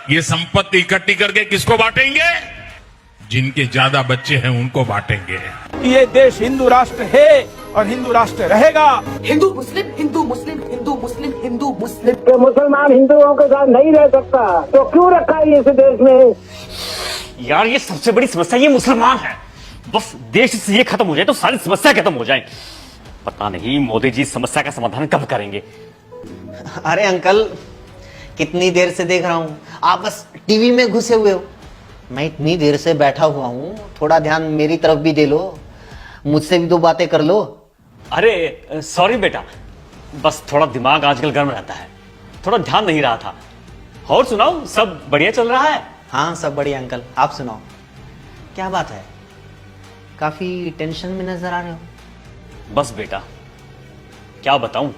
ये संपत्ति इकट्ठी करके किसको बांटेंगे? जिनके ज्यादा बच्चे हैं उनको बांटेंगे। ये देश हिंदू राष्ट्र है और हिंदू राष्ट्र रहेगा। हिंदू मुस्लिम हिंदू मुस्लिम हिंदू मुस्लिम हिंदू मुस्लिम। कि मुसलमान हिंदुओं के साथ नहीं रह सकता तो क्यों रखा है इस देश में? यार ये सबसे बड़ी समस्या ये मुसलमान है। बस देश से ये खत्म हो जाए तो सारी समस्या खत्म हो जाए। पता नहीं मोदी जी समस्या का समाधान कब करेंगे। अरे अंकल, कितनी देर से देख रहा हूँ आप बस टीवी में घुसे हुए हो। मैं इतनी देर से बैठा हुआ हूँ, थोड़ा ध्यान मेरी तरफ भी दे लो, मुझसे भी दो बातें कर लो। अरे सॉरी बेटा, बस थोड़ा दिमाग आजकल गर्म रहता है, थोड़ा ध्यान नहीं रहा था। और सुनाओ, सब बढ़िया चल रहा है? हाँ सब बढ़िया अंकल, आप सुनाओ क्या बात है? काफी टेंशन में नजर आ रहे हो। बस बेटा क्या बताऊं,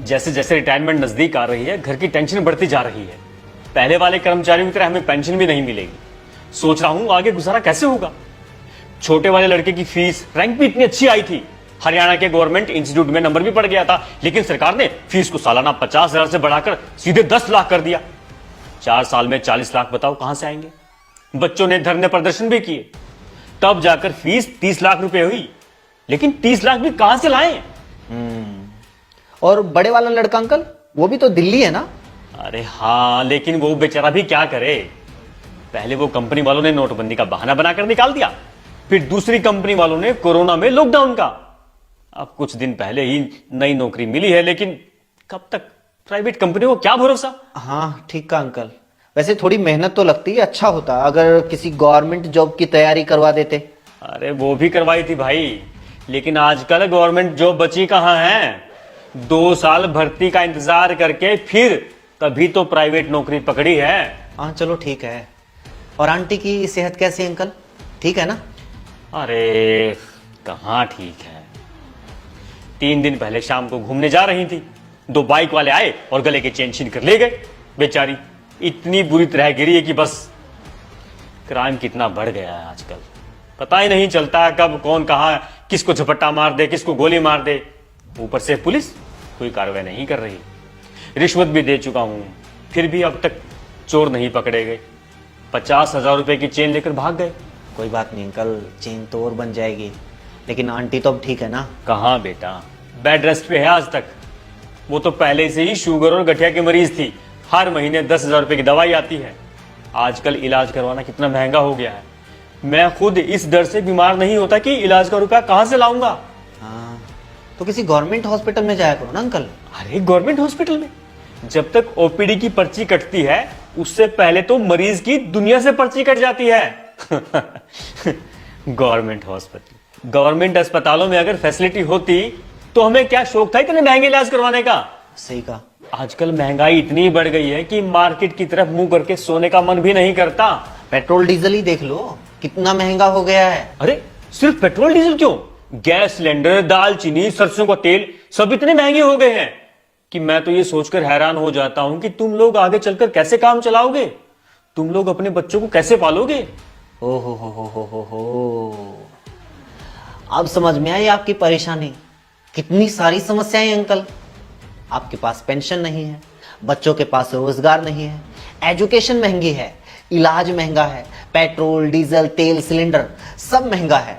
जैसे जैसे रिटायरमेंट नजदीक आ रही है घर की टेंशन बढ़ती जा रही है। पहले वाले कर्मचारियों की तरह हमें पेंशन भी नहीं मिलेगी। सोच रहा हूं आगे गुजारा कैसे होगा। छोटे वाले लड़के की फीस, रैंक भी इतनी अच्छी आई थी, हरियाणा के गवर्नमेंट इंस्टीट्यूट में नंबर भी पड़ गया था, लेकिन सरकार ने फीस को सालाना 50,000 से बढ़ाकर सीधे 10 लाख कर दिया। 4 साल में 40 लाख बताओ कहां से आएंगे। बच्चों ने धरने प्रदर्शन भी किए, तब जाकर फीस 30 लाख रुपए हुई, लेकिन 30 लाख भी कहां से लाएं? और बड़े वाला लड़का अंकल, वो भी तो दिल्ली है ना? अरे हाँ, लेकिन वो बेचारा भी क्या करे। पहले वो कंपनी वालों ने नोटबंदी का बहाना बनाकर निकाल दिया, फिर दूसरी कंपनी वालों ने कोरोना में लॉकडाउन का। अब कुछ दिन पहले ही नई नौकरी मिली है, लेकिन कब तक? प्राइवेट कंपनी को क्या भरोसा। हाँ ठीक है अंकल, वैसे थोड़ी मेहनत तो लगती है, अच्छा होता अगर किसी गवर्नमेंट जॉब की तैयारी करवा देते। अरे वो भी करवाई थी भाई, लेकिन आजकल गवर्नमेंट जॉब बची कहां है। 2 साल भर्ती का इंतजार करके फिर तभी तो प्राइवेट नौकरी पकड़ी है। हाँ चलो ठीक है। और आंटी की सेहत कैसी है अंकल, ठीक है ना? अरे कहाँ ठीक है। 3 दिन पहले शाम को घूमने जा रही थी, 2 बाइक वाले आए और गले के चेन छीन कर ले गए। बेचारी इतनी बुरी तरह गिरी है कि बस। क्राइम कितना बढ़ गया है आजकल, पता ही नहीं चलता कब कौन कहां किसको झपट्टा मार दे, किसको गोली मार दे। ऊपर से पुलिस कोई कार्रवाई नहीं कर रही। रिश्वत भी दे चुका हूं, फिर भी अब तक चोर नहीं पकड़े गए। 50,000 रुपए की चेन लेकर भाग गए। कोई बात नहीं अंकल, चेन तो और बन जाएगी, लेकिन आंटी तो अब ठीक है ना? कहां बेटा, बेड रेस्ट पे है आज तक। वो तो पहले से ही शुगर और गठिया की मरीज थी, हर महीने 10,000 रुपए की दवाई आती है। आजकल इलाज करवाना कितना महंगा हो गया है। मैं खुद इस डर से बीमार नहीं होता कि इलाज का रुपया कहां से लाऊंगा। हाँ तो किसी गवर्नमेंट हॉस्पिटल में जाया करो ना अंकल। अरे गवर्नमेंट हॉस्पिटल में जब तक ओपीडी की पर्ची कटती है, उससे पहले तो मरीज की दुनिया से पर्ची कट जाती है। गवर्नमेंट हॉस्पिटल, गवर्नमेंट अस्पतालों में अगर फैसिलिटी होती तो हमें क्या शौक था इतने महंगे इलाज करवाने का। सही कहा। आजकल महंगाई इतनी बढ़ गई है कि मार्केट की तरफ मुंह करके सोने का मन भी नहीं करता। पेट्रोल डीजल ही देख लो कितना महंगा हो गया है। अरे सिर्फ पेट्रोल डीजल क्यों, गैस सिलेंडर, दाल चीनी, सरसों का तेल सब इतने महंगे हो गए हैं कि मैं तो ये सोचकर हैरान हो जाता हूं कि तुम लोग आगे चलकर कैसे काम चलाओगे। तुम लोग अपने बच्चों को कैसे पालोगे। ओ हो। अब समझ में आई आपकी परेशानी। कितनी सारी समस्याएं अंकल। आपके पास पेंशन नहीं है, बच्चों के पास रोजगार नहीं है, एजुकेशन महंगी है, इलाज महंगा है, पेट्रोल डीजल तेल सिलेंडर सब महंगा है,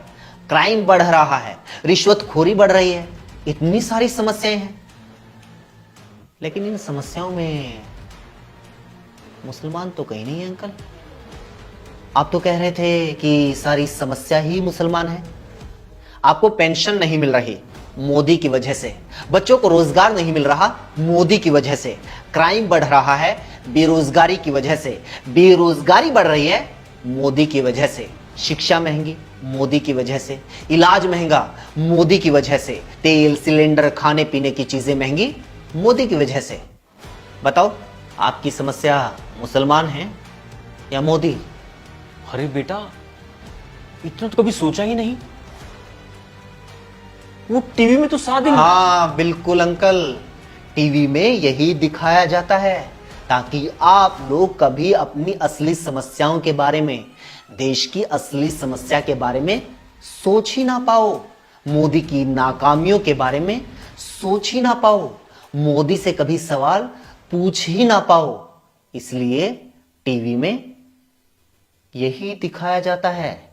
क्राइम बढ़ रहा है, रिश्वतखोरी बढ़ रही है। इतनी सारी समस्याएं हैं, लेकिन इन समस्याओं में मुसलमान तो कहीं नहीं है अंकल। आप तो कह रहे थे कि सारी समस्या ही मुसलमान है। आपको पेंशन नहीं मिल रही मोदी की वजह से, बच्चों को रोजगार नहीं मिल रहा मोदी की वजह से, क्राइम बढ़ रहा है बेरोजगारी की वजह से, बेरोजगारी बढ़ रही है मोदी की वजह से, शिक्षा महंगी मोदी की वजह से, इलाज महंगा मोदी की वजह से, तेल सिलेंडर खाने पीने की चीजें महंगी मोदी की वजह से। बताओ आपकी समस्या मुसलमान है या मोदी? अरे बेटा इतना तो कभी सोचा ही नहीं। वो टीवी में तो सारा दिन। हाँ बिल्कुल अंकल, टीवी में यही दिखाया जाता है ताकि आप लोग कभी अपनी असली समस्याओं के बारे में, देश की असली समस्या के बारे में सोच ही ना पाओ, मोदी की नाकामियों के बारे में सोच ही ना पाओ, मोदी से कभी सवाल पूछ ही ना पाओ। इसलिए टीवी में यही दिखाया जाता है।